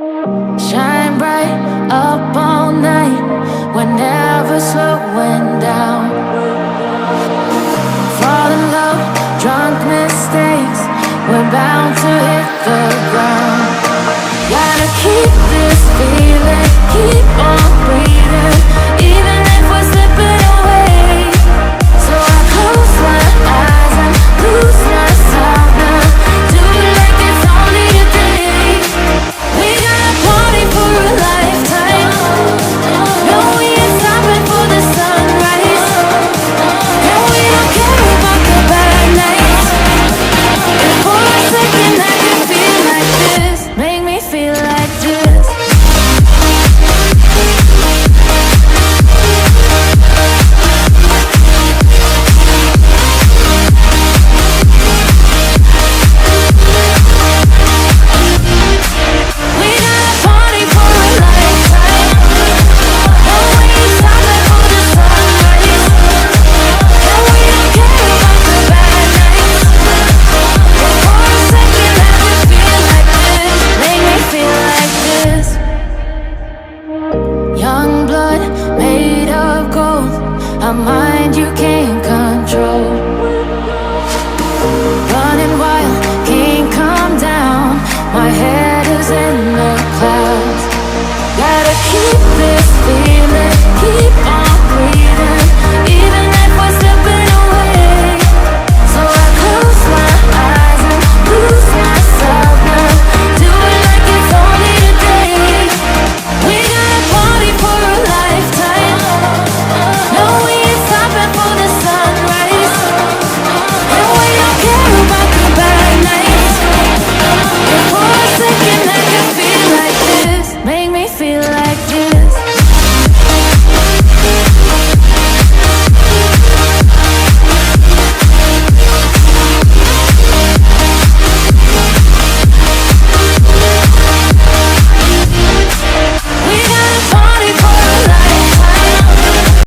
Shine bright up all night, we're never slowing down. Fall in love, drunk mistakes, we're bound to hit the ground. Gotta keep this feeling, keep on